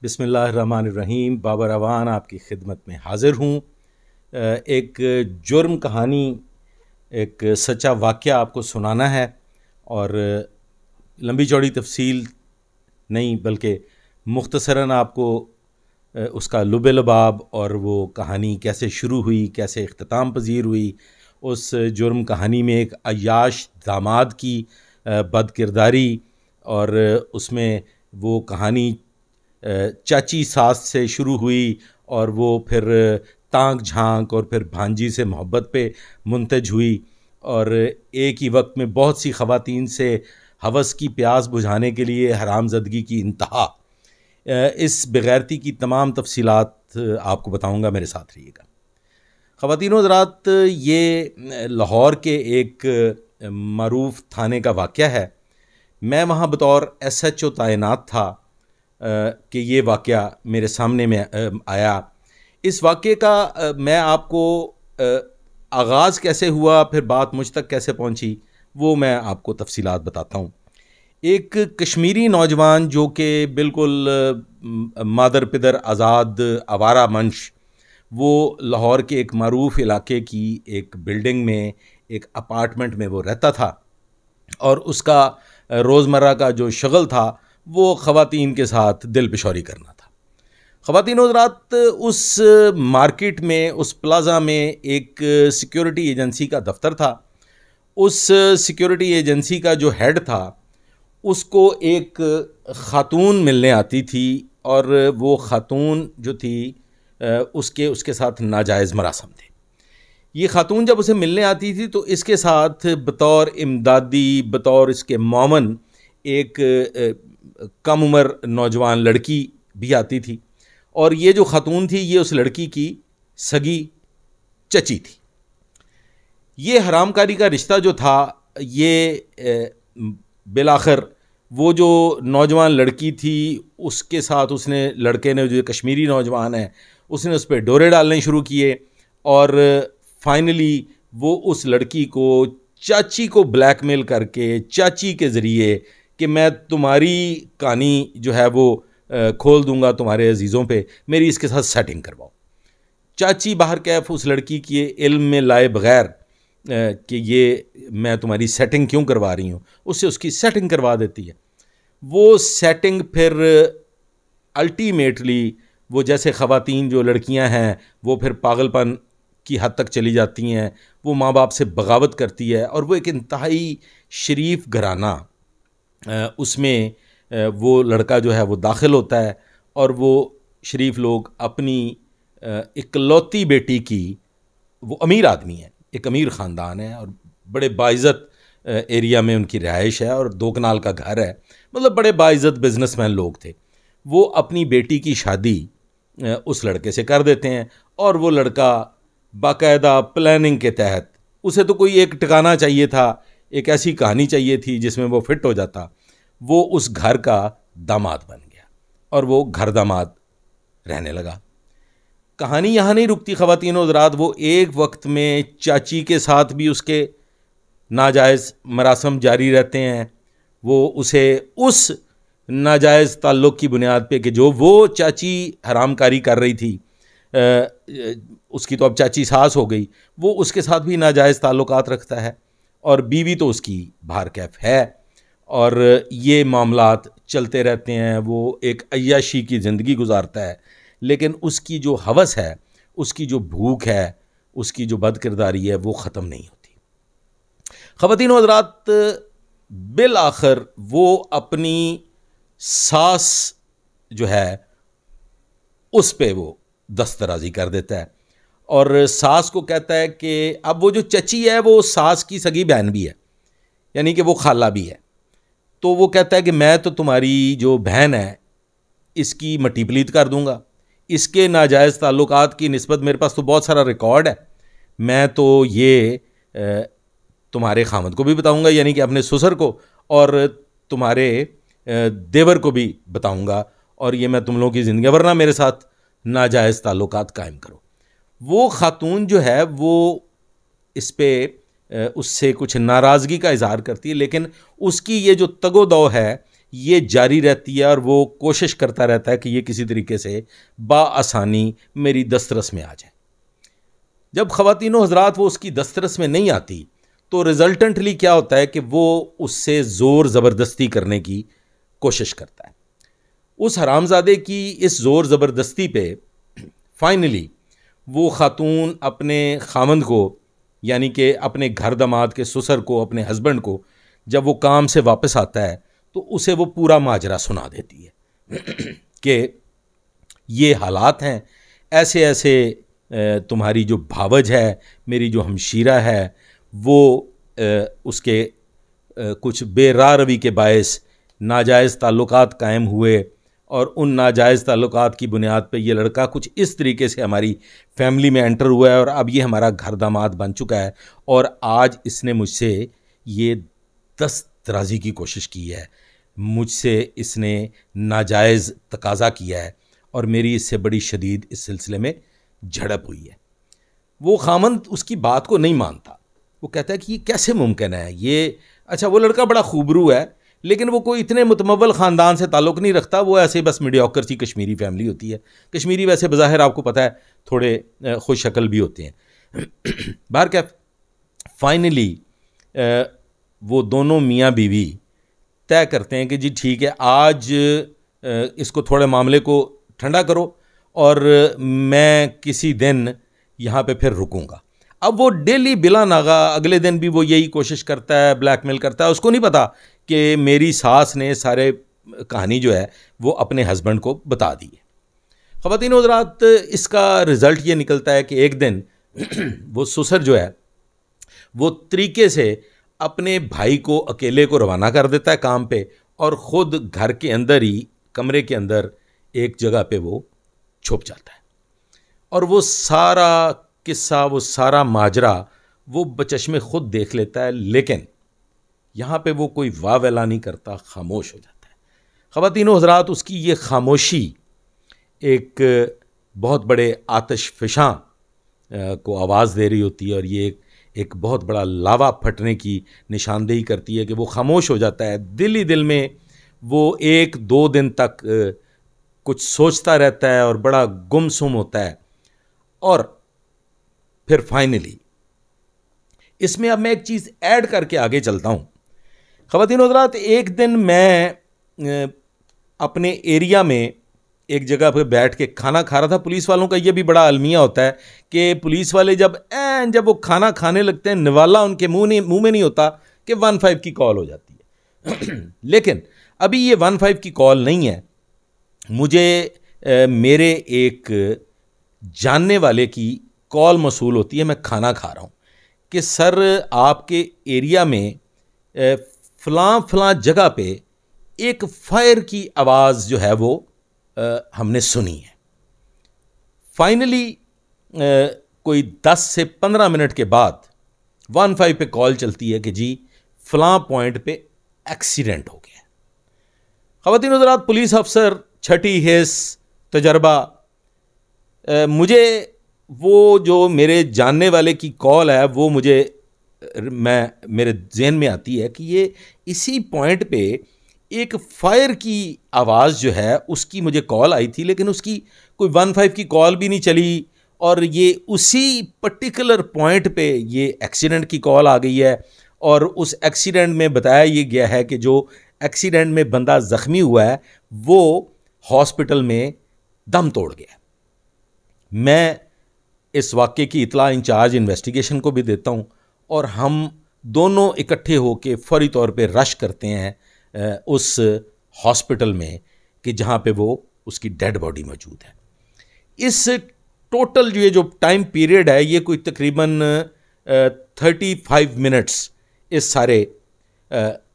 बिस्मिल्लाहिर्रहमानिर्रहीम। बाबर अवान आपकी खिदमत में हाज़िर हूँ। एक जुर्म कहानी, एक सच्चा वाक़या आपको सुनाना है और लंबी चौड़ी तफसील नहीं बल्कि मुख्तसरन आपको उसका लुबे लबाब और वो कहानी कैसे शुरू हुई, कैसे इख्तिताम पजीर हुई। उस जुर्म कहानी में एक अय्याश दामाद की बदकिरदारी और उसमें वो कहानी चाची सास से शुरू हुई और वो फिर ताक झांक और फिर भांजी से मोहब्बत पे मुंतज हुई और एक ही वक्त में बहुत सी ख़वातीन से हवस की प्यास बुझाने के लिए हरामज़दगी की इंतहा। इस बेगैरती की तमाम तफसीलात आपको बताऊंगा, मेरे साथ रहिएगा। ख़वातीन व हज़रात, ये लाहौर के एक मरूफ थाने का वाक़या है। मैं वहाँ बतौर SHO तैनात था कि ये वाक़या मेरे सामने में आया। इस वाक़े का मैं आपको आगाज़ कैसे हुआ, फिर बात मुझ तक कैसे पहुँची, वो मैं आपको तफसीलात बताता हूँ। एक कश्मीरी नौजवान जो कि बिल्कुल मादर पिदर आज़ाद आवारा मंश, वो लाहौर के एक मरूफ इलाके की एक बिल्डिंग में, एक अपार्टमेंट में वो रहता था और उसका रोज़मर्रा का जो शगल था वो ख़वातीन के साथ दिल पिशौरी करना था। ख़वातीन व हज़रात, उस मार्केट में, उस प्लाज़ा में एक सिक्योरिटी एजेंसी का दफ्तर था। उस सिक्योरिटी एजेंसी का जो हेड था उसको एक ख़ातून मिलने आती थी और वो ख़ातून जो थी उसके साथ नाजायज़ मरासम थे। ये ख़ातून जब उसे मिलने आती थी तो इसके साथ बतौर इमदादी, बतौर इसके मौमन एक कम उम्र नौजवान लड़की भी आती थी और ये जो ख़ातून थी ये उस लड़की की सगी चची थी। ये हरामकारी का रिश्ता जो था ये बिलाखिर वो जो नौजवान लड़की थी उसके साथ उसने, लड़के ने, जो कश्मीरी नौजवान है, उसने उस पर डोरे डालने शुरू किए और फाइनली वो उस लड़की को, चाची को ब्लैकमेल करके, चाची के ज़रिए कि मैं तुम्हारी कहानी जो है वो खोल दूंगा तुम्हारे अजीज़ों पे, मेरी इसके साथ सेटिंग करवाओ। चाची बाहर कैफ उस लड़की के इल्म में लाए बग़ैर कि ये मैं तुम्हारी सेटिंग क्यों करवा रही हूँ, उससे उसकी सेटिंग करवा देती है। वो सेटिंग फिर अल्टीमेटली वो, जैसे ख़वातीन जो लड़कियां हैं वो फिर पागलपन की हद तक चली जाती हैं, वो माँ बाप से बगावत करती है और वो एक इंतहाई शरीफ घराना, उसमें वो लड़का जो है वो दाखिल होता है और वो शरीफ लोग अपनी इकलौती बेटी की, वो अमीर आदमी है, एक अमीर ख़ानदान है और बड़े बाइज़्ज़त एरिया में उनकी रिहाइश है और 2 कनाल का घर है, मतलब बड़े बाइज़्ज़त बिजनेसमैन लोग थे। वो अपनी बेटी की शादी उस लड़के से कर देते हैं और वो लड़का बाकायदा प्लानिंग के तहत, उसे तो कोई एक ठिकाना चाहिए था, एक ऐसी कहानी चाहिए थी जिसमें वो फिट हो जाता, वो उस घर का दामाद बन गया और वो घर दामाद रहने लगा। कहानी यहाँ नहीं रुकती ख़वातीन व हज़रात। वो एक वक्त में चाची के साथ भी उसके नाजायज़ मरासम जारी रहते हैं। वो उसे उस नाजायज़ ताल्लुक़ की बुनियाद पे कि जो वो चाची हरामकारी कर रही थी, उसकी तो अब चाची सास हो गई, वो उसके साथ भी नाजायज़ ताल्लुक़ात रखता है और बीवी तो उसकी बाहर कैफ है और ये मामलात चलते रहते हैं। वो एक अय्याशी की ज़िंदगी गुजारता है, लेकिन उसकी जो हवस है, उसकी जो भूख है, उसकी जो बदकिरदारी है, वो ख़त्म नहीं होती। ख़वातीन व हज़रात, बिल आखिर वो अपनी सास जो है उस पे वो दस्तराजी कर देता है और सास को कहता है कि अब वो जो चची है वो सास की सगी बहन भी है, यानी कि वो खाला भी है। तो वो कहता है कि मैं तो तुम्हारी जो बहन है इसकी मट्टी पलीत कर दूंगा, इसके नाजायज़ ताल्लुकात की निस्बत मेरे पास तो बहुत सारा रिकॉर्ड है, मैं तो ये तुम्हारे खामद को भी बताऊंगा, यानी कि अपने ससुर को, और तुम्हारे देवर को भी बताऊंगा और ये मैं तुम लोगों की ज़िंदगी, वरना मेरे साथ नाजायज़ ताल्लुकात कायम करो। वो ख़ातून जो है वो इस पे उससे कुछ नाराज़गी का इज़हार करती है, लेकिन उसकी ये जो तगो दो है ये जारी रहती है और वो कोशिश करता रहता है कि ये किसी तरीके से बाआसानी मेरी दस्तरस में आ जाए। जब ख़वातीनो हज़रात वो उसकी दस्तरस में नहीं आती तो रिजल्टेंटली क्या होता है कि वो उससे ज़ोर ज़बरदस्ती करने की कोशिश करता है। उस हरामज़ादे की इस ज़ोर ज़बरदस्ती पे फाइनली वो ख़ातून अपने खामंद को, यानी कि अपने घर दामाद के ससुर को, अपने हस्बैंड को, जब वो काम से वापस आता है तो उसे वो पूरा माजरा सुना देती है कि ये हालात हैं, ऐसे ऐसे तुम्हारी जो भावज है, मेरी जो हमशीरा है, वो उसके कुछ बेराह रवी के बायस नाजायज़ ताल्लुकात कायम हुए और उन नाजायज़ ताल्लुकात की बुनियाद पे ये लड़का कुछ इस तरीके से हमारी फैमिली में एंटर हुआ है और अब ये हमारा घर दामाद बन चुका है और आज इसने मुझसे ये दस्तराजी की कोशिश की है, मुझसे इसने नाजायज़ तकाज़ा किया है और मेरी इससे बड़ी शदीद इस सिलसिले में झड़प हुई है। वो खामंद उसकी बात को नहीं मानता, वो कहता है कि ये कैसे मुमकिन है, ये अच्छा वो लड़का बड़ा खूबरू है लेकिन वो कोई इतने मुतमव्वल ख़ानदान से ताल्लुक़ नहीं रखता, वो ऐसे बस मीडियोकर सी कश्मीरी फैमिली होती है। कश्मीरी वैसे बज़ाहिर आपको पता है थोड़े खुश शक्ल भी होते हैं। बाहर क्या फाइनली वो दोनों मियाँ बीवी तय करते हैं कि जी ठीक है, आज इसको थोड़े मामले को ठंडा करो और मैं किसी दिन यहाँ पे फिर रुकूंगा। अब वो डेली बिला नागा अगले दिन भी वो यही कोशिश करता है, ब्लैकमेल करता है। उसको नहीं पता कि मेरी सास ने सारे कहानी जो है वो अपने हस्बैंड को बता दी है। ख़वातीन हज़रात, इसका रिज़ल्ट ये निकलता है कि एक दिन वो ससुर जो है वो तरीके से अपने भाई को अकेले को रवाना कर देता है काम पे और ख़ुद घर के अंदर ही कमरे के अंदर एक जगह पे वो छुप जाता है और वो सारा किस्सा, वो सारा माजरा वो बचश्मे ख़ुद देख लेता है, लेकिन यहाँ पे वो कोई वाह वेला नहीं करता, खामोश हो जाता है। ख़वातीनो हज़रात, उसकी ये खामोशी एक बहुत बड़े आतिशफ़शां को आवाज़ दे रही होती है और ये एक बहुत बड़ा लावा फटने की निशानदेही करती है कि वो खामोश हो जाता है। दिल ही दिल में वो 1-2 दिन तक कुछ सोचता रहता है और बड़ा गुमसुम होता है और फिर फाइनली इसमें अब मैं एक चीज़ ऐड करके आगे चलता हूँ। ख़वातीन हज़रात, एक दिन मैं अपने एरिया में एक जगह पर बैठ के खाना खा रहा था। पुलिस वालों का ये भी बड़ा अलमिया होता है कि पुलिस वाले जब वो खाना खाने लगते हैं, निवाला उनके मुंह में नहीं होता कि 15 की कॉल हो जाती है। लेकिन अभी ये 15 की कॉल नहीं है, मुझे मेरे एक जानने वाले की कॉल मसूल होती है। मैं खाना खा रहा हूँ कि सर आपके एरिया में फ़लाँ जगह पे एक फायर की आवाज़ जो है वो हमने सुनी है। फाइनली कोई 10 से 15 मिनट के बाद 15 पे कॉल चलती है कि जी फ़लाँ पॉइंट पे एक्सीडेंट हो गया। ख़वातीन हज़रात, पुलिस अफसर, छठी हिस्स, तजर्बा, मुझे वो जो मेरे जानने वाले की कॉल है वो मेरे जहन में आती है कि ये इसी पॉइंट पे एक फायर की आवाज़ जो है उसकी मुझे कॉल आई थी, लेकिन उसकी कोई 15 की कॉल भी नहीं चली और ये उसी पर्टिकुलर पॉइंट पे ये एक्सीडेंट की कॉल आ गई है और उस एक्सीडेंट में बताया ये गया है कि जो एक्सीडेंट में बंदा ज़ख्मी हुआ है वो हॉस्पिटल में दम तोड़ गया। मैं इस वाक़े की इत्तला इंचार्ज इन्वेस्टिगेशन को भी देता हूँ और हम दोनों इकट्ठे होकर फौरी तौर पे रश करते हैं उस हॉस्पिटल में कि जहाँ पे वो उसकी डेड बॉडी मौजूद है। इस टोटल जो टाइम पीरियड है ये कोई तकरीबन 35 मिनट्स इस सारे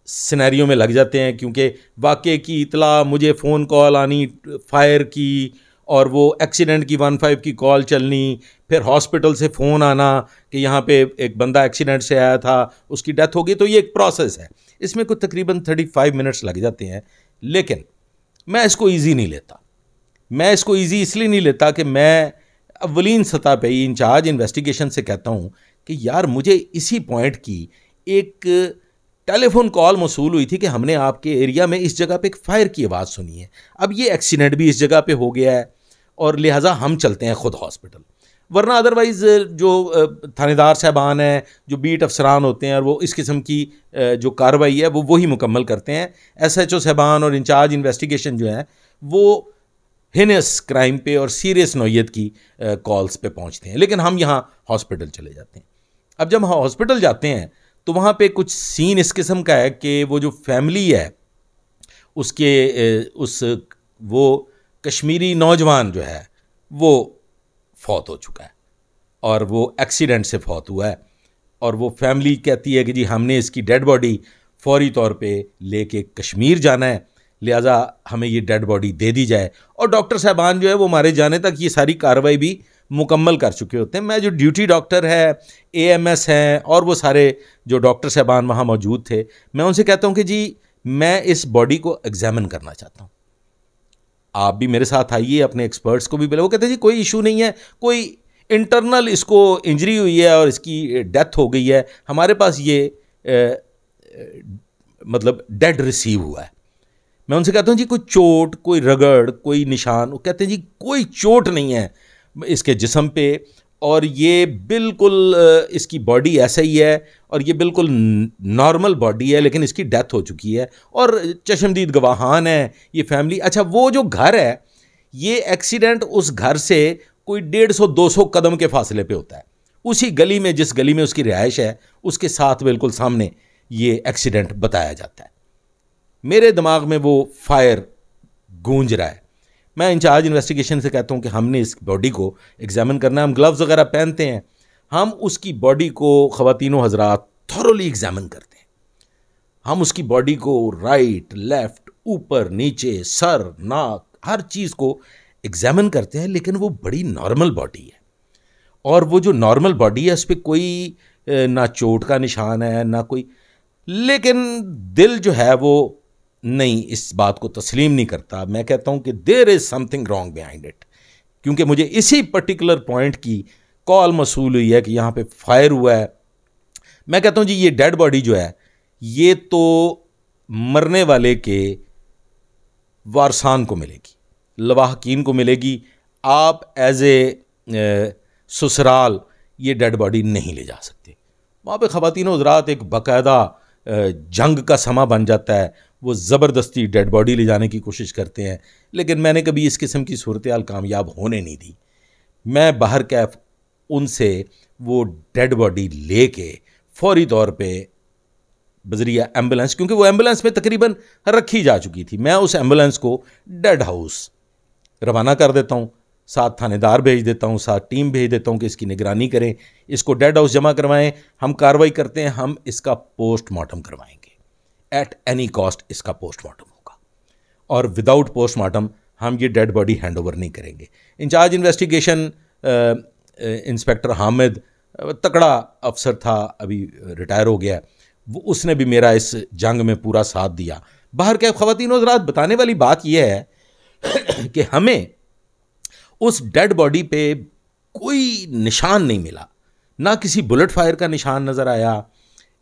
सिनेरियो में लग जाते हैं, क्योंकि वाक़े की इत्तला, मुझे फ़ोन कॉल आनी फायर की और वो एक्सीडेंट की 15 की कॉल चलनी, फिर हॉस्पिटल से फ़ोन आना कि यहाँ पे एक बंदा एक्सीडेंट से आया था, उसकी डेथ हो गई। तो ये एक प्रोसेस है, इसमें कुछ तकरीबन 35 मिनट्स लग जाते हैं। लेकिन मैं इसको ईजी नहीं लेता। मैं इसको ईजी इसलिए नहीं लेता कि मैं अव्वलीन सतह पे इंचार्ज इन्वेस्टिगेशन से कहता हूँ कि यार मुझे इसी पॉइंट की एक टेलीफोन कॉल मौसूल हुई थी कि हमने आपके एरिया में इस जगह पे एक फायर की आवाज़ सुनी है, अब ये एक्सीडेंट भी इस जगह पे हो गया है और लिहाजा हम चलते हैं खुद हॉस्पिटल। वरना अदरवाइज़ जो थानेदार साहबान हैं, जो बीट अफसरान होते हैं, और वो इस किस्म की जो कार्रवाई है वो वही मुकम्मल करते हैं। SHO साहबान और इंचार्ज इन्वेस्टिगेशन जो हैं वो हिनस क्राइम पे और सीरियस नौयत की कॉल्स पे पहुंचते हैं, लेकिन हम यहाँ हॉस्पिटल चले जाते हैं। अब जब हम हॉस्पिटल जाते हैं तो वहाँ पे कुछ सीन इस किस्म का है कि वो जो फैमिली है उसके वो कश्मीरी नौजवान जो है वो फौत हो चुका है और वो एक्सीडेंट से फौत हुआ है, और वो फैमिली कहती है कि जी हमने इसकी डेड बॉडी फौरी तौर पे लेके कश्मीर जाना है, लिहाजा हमें ये डेड बॉडी दे दी जाए। और डॉक्टर साहबान जो है वो मारे जाने तक ये सारी कार्रवाई भी मुकम्मल कर चुके होते हैं। मैं जो ड्यूटी डॉक्टर है, AMS हैं और वो सारे जो डॉक्टर साहबान वहाँ मौजूद थे, मैं उनसे कहता हूँ कि जी मैं इस बॉडी को एग्जामिन करना चाहता हूँ, आप भी मेरे साथ आइए, अपने एक्सपर्ट्स को भी बुलाओ। वो कहते हैं जी कोई इशू नहीं है, कोई इंटरनल इसको इंजरी हुई है और इसकी डेथ हो गई है, हमारे पास ये मतलब डेड रिसीव हुआ है। मैं उनसे कहता हूँ जी कोई चोट, कोई रगड़, कोई निशान? वो कहते हैं जी कोई चोट नहीं है इसके जिस्म पे, और ये बिल्कुल इसकी बॉडी ऐसा ही है और ये बिल्कुल नॉर्मल बॉडी है, लेकिन इसकी डेथ हो चुकी है और चश्मदीद गवाहान है ये फैमिली। अच्छा, वो जो घर है, ये एक्सीडेंट उस घर से कोई 150-200 कदम के फासले पे होता है, उसी गली में, जिस गली में उसकी रिहाइश है उसके साथ बिल्कुल सामने ये एक्सीडेंट बताया जाता है। मेरे दिमाग में वो फायर गूंज रहा है। मैं इंचार्ज इन्वेस्टिगेशन से कहता हूँ कि हमने इस बॉडी को एग्जामिन करना है, हम ग्लव्स वगैरह पहनते हैं, हम उसकी बॉडी को ख़वातीनो हजरात थॉरोली एग्जामिन करते हैं। हम उसकी बॉडी को राइट, लेफ्ट, ऊपर, नीचे, सर, नाक, हर चीज़ को एग्जामिन करते हैं, लेकिन वो बड़ी नॉर्मल बॉडी है। और वो जो नॉर्मल बॉडी है उस पर कोई ना चोट का निशान है ना कोई, लेकिन दिल जो है वो नहीं, इस बात को तस्लीम नहीं करता। मैं कहता हूं कि there is something wrong behind it, क्योंकि मुझे इसी पर्टिकुलर पॉइंट की कॉल मसूल हुई है कि यहाँ पे फायर हुआ है। मैं कहता हूं जी ये डेड बॉडी जो है ये तो मरने वाले के वारसान को मिलेगी, लवाहकीन को मिलेगी। आप एज ए ससुराल ये डेड बॉडी नहीं ले जा सकते। वहाँ पे ख़वातीन हज़रात एक बाकायदा जंग का समा बन जाता है, वो ज़बरदस्ती डेड बॉडी ले जाने की कोशिश करते हैं, लेकिन मैंने कभी इस किस्म की सूरत हाल कामयाब होने नहीं दी। मैं बाहर कैफ उनसे वो डेड बॉडी ले के फौरी तौर पे बजरिया एम्बुलेंस, क्योंकि वो एम्बुलेंस में तकरीबन रखी जा चुकी थी, मैं उस एम्बुलेंस को डेड हाउस रवाना कर देता हूँ, साथ थानेदार भेज देता हूँ, साथ टीम भेज देता हूँ कि इसकी निगरानी करें, इसको डेड हाउस जमा करवाएं। हम कार्रवाई करते हैं, हम इसका पोस्टमार्टम करवाएंगे, एट एनी कॉस्ट इसका पोस्टमार्टम होगा, और विदाउट पोस्टमार्टम हम ये डेड बॉडी हैंड ओवर नहीं करेंगे। इंचार्ज इन्वेस्टिगेशन इंस्पेक्टर हामिद तकड़ा अफसर था, अभी रिटायर हो गया, वो उसने भी मेरा इस जंग में पूरा साथ दिया। बाहर के ख़वातीन हज़रात, बताने वाली बात यह है कि हमें उस डेड बॉडी पे कोई निशान नहीं मिला, ना किसी बुलेट फायर का निशान नज़र आया,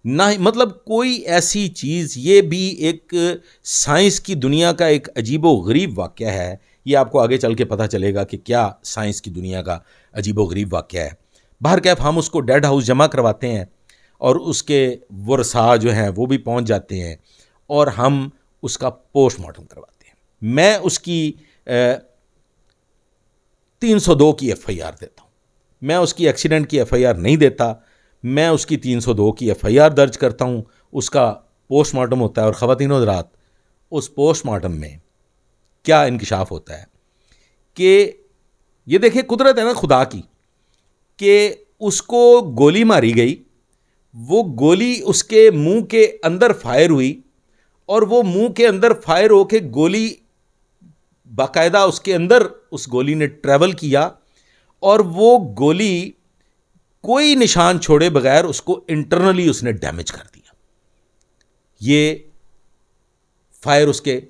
ना मतलब कोई ऐसी चीज़। ये भी एक साइंस की दुनिया का एक अजीबो गरीब वाक़या है, ये आपको आगे चल के पता चलेगा कि क्या साइंस की दुनिया का अजीबो गरीब वाक़या है। बाहर कैफ हम उसको डेड हाउस जमा करवाते हैं और उसके वर्सा जो हैं वो भी पहुंच जाते हैं और हम उसका पोस्टमार्टम करवाते हैं। मैं उसकी 302 की FIR देता हूँ, मैं उसकी एक्सीडेंट की FIR नहीं देता, मैं उसकी 302 की FIR दर्ज करता हूँ, उसका पोस्टमार्टम होता है। और ख़वातीन हज़रात, उस पोस्टमार्टम में क्या इंकिशाफ होता है कि ये देखिए कुदरत है ना खुदा की, कि उसको गोली मारी गई, वो गोली उसके मुंह के अंदर फायर हुई और वो मुंह के अंदर फायर होके गोली बाकायदा उसके अंदर उस गोली ने ट्रैवल किया और वो गोली कोई निशान छोड़े बगैर उसको इंटरनली उसने डैमेज कर दिया। ये फायर उसके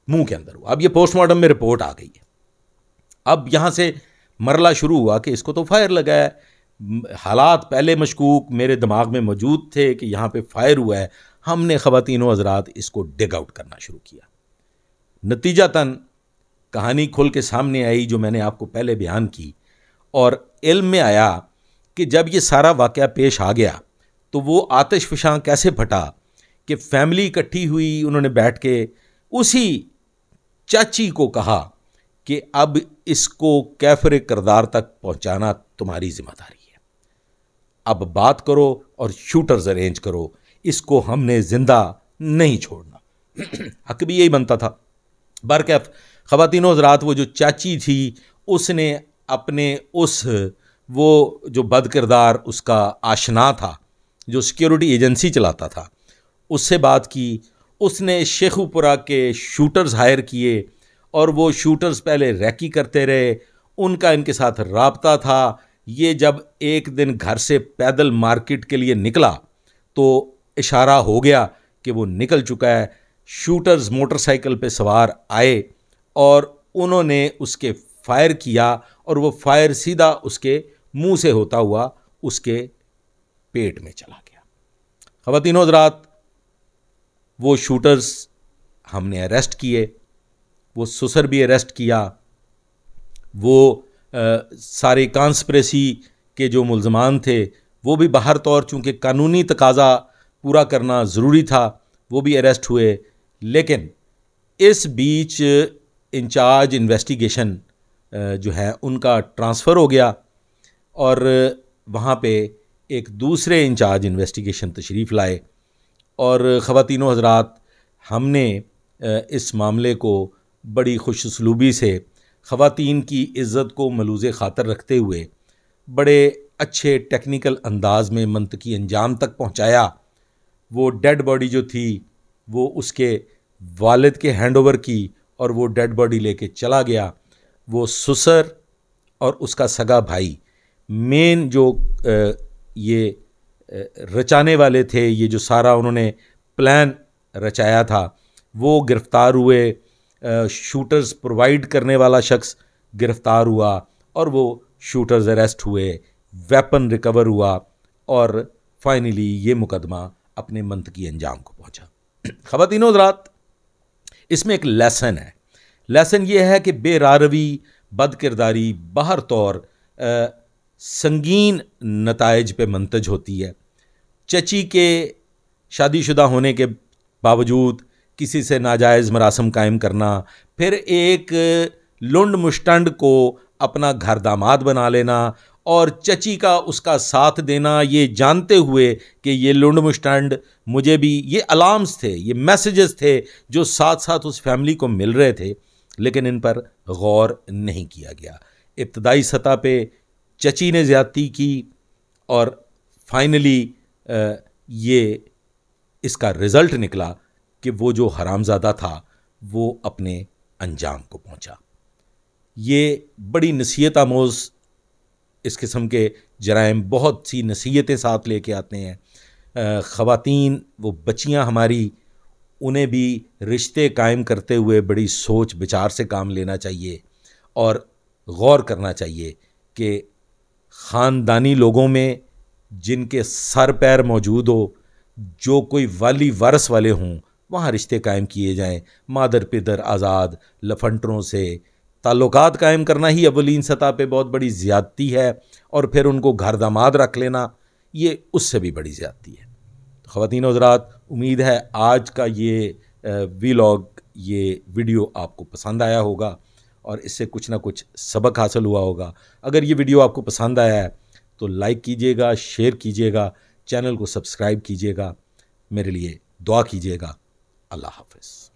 मुंह के अंदर हुआ। अब ये पोस्टमार्टम में रिपोर्ट आ गई है। अब यहां से मरला शुरू हुआ कि इसको तो फायर लगा है, हालात पहले मशकूक मेरे दिमाग में मौजूद थे कि यहाँ पे फायर हुआ है। हमने ख़वातीनो हज़रात इसको डिग आउट करना शुरू किया। नतीजतन कहानी खुल के सामने आई जो मैंने आपको पहले बयान की, और इल्म में आया कि जब ये सारा वाक़या पेश आ गया तो वो आतिश फ़शां कैसे फटा कि फ़ैमिली इकट्ठी हुई। उन्होंने बैठ के उसी चाची को कहा कि अब इसको कैफर किरदार तक पहुंचाना तुम्हारी जिम्मेदारी है, अब बात करो और शूटर्स अरेंज करो, इसको हमने जिंदा नहीं छोड़ना। हक भी यही बनता था। बरकैफ ख़वातीनो हज़रात, वो जो चाची थी उसने अपने उस वो जो बद किरदार उसका आशना था जो सिक्योरिटी एजेंसी चलाता था उससे बात की। उसने शेखुपुरा के शूटर्स हायर किए और वो शूटर्स पहले रैकी करते रहे, उनका इनके साथ राब्ता था। ये जब एक दिन घर से पैदल मार्केट के लिए निकला तो इशारा हो गया कि वो निकल चुका है। शूटर्स मोटरसाइकिल पे सवार आए और उन्होंने उसके फायर किया और वो फायर सीधा उसके मुंह से होता हुआ उसके पेट में चला गया। ख़वातीनो हज़रात, वो शूटर्स हमने अरेस्ट किए, वो सुसर भी अरेस्ट किया, वो सारे कॉन्स्पिरेसी के जो मुल्ज़मान थे वो भी बाहर तौर चूँकि कानूनी तकाज़ा पूरा करना ज़रूरी था वो भी अरेस्ट हुए। लेकिन इस बीच इंचार्ज इन्वेस्टिगेशन जो है उनका ट्रांसफ़र हो गया और वहाँ पे एक दूसरे इंचार्ज इन्वेस्टिगेशन तशरीफ़ लाए। और ख़वातीनो हज़रात, हमने इस मामले को बड़ी खुशउस्लूबी से ख़वातीन की इज़्ज़त को मलूज़ ख़ातर रखते हुए बड़े अच्छे टेक्निकल अंदाज में मंतकी अंजाम तक पहुँचाया। वो डेड बॉडी जो थी वो उसके वालिद के हैंडओवर की और वो डेड बॉडी लेके चला गया। वो सुसर और उसका सगा भाई मेन जो ये रचाने वाले थे, ये जो सारा उन्होंने प्लान रचाया था, वो गिरफ़्तार हुए। शूटर्स प्रोवाइड करने वाला शख्स गिरफ़्तार हुआ और वो शूटर्स अरेस्ट हुए, वेपन रिकवर हुआ और फाइनली ये मुकदमा अपने मंतकी अंजाम को पहुंचा। ख़वातीनो हज़रात, इसमें एक लेसन है। लेसन ये है कि बेरारवी, बदकिरदारी बाहर तौर संगीन नताइज पे मंतज होती है। चची के शादीशुदा होने के बावजूद किसी से नाजायज़ मरासम कायम करना, फिर एक लुंड मुश्तंड को अपना घर दामाद बना लेना और चची का उसका साथ देना, ये जानते हुए कि ये लुंड मुश्तंड मुझे भी, ये अलार्म्स थे, ये मैसेजेस थे जो साथ साथ उस फैमिली को मिल रहे थे, लेकिन इन पर गौर नहीं किया गया। इब्तदाई सतह पे चची ने ज़्यादती की और फाइनली ये इसका रिज़ल्ट निकला कि वो जो हरामज़ादा था वो अपने अंजाम को पहुंचा। ये बड़ी नसीहत आमोज़ इस किस्म के जराइम बहुत सी नसीहतें साथ लेके आते हैं। ख़वातीन, वो बच्चियां हमारी, उन्हें भी रिश्ते कायम करते हुए बड़ी सोच विचार से काम लेना चाहिए और गौर करना चाहिए कि ख़ानदानी लोगों में जिनके सर पैर मौजूद हो, जो कोई वाली वारस वाले हों, वहाँ रिश्ते कायम किए जाएं। मादर पिदर आज़ाद लफंटरों से ताल्लुकात कायम करना ही अवलीन सतह पे बहुत बड़ी ज़्यादती है और फिर उनको घर दामाद रख लेना ये उससे भी बड़ी ज़्यादती है। तो ख़वातीन हज़रात, उम्मीद है आज का ये वीलॉग, ये वीडियो आपको पसंद आया होगा और इससे कुछ ना कुछ सबक हासिल हुआ होगा। अगर ये वीडियो आपको पसंद आया है तो लाइक कीजिएगा, शेयर कीजिएगा, चैनल को सब्सक्राइब कीजिएगा, मेरे लिए दुआ कीजिएगा। अल्लाह हाफ़िज़।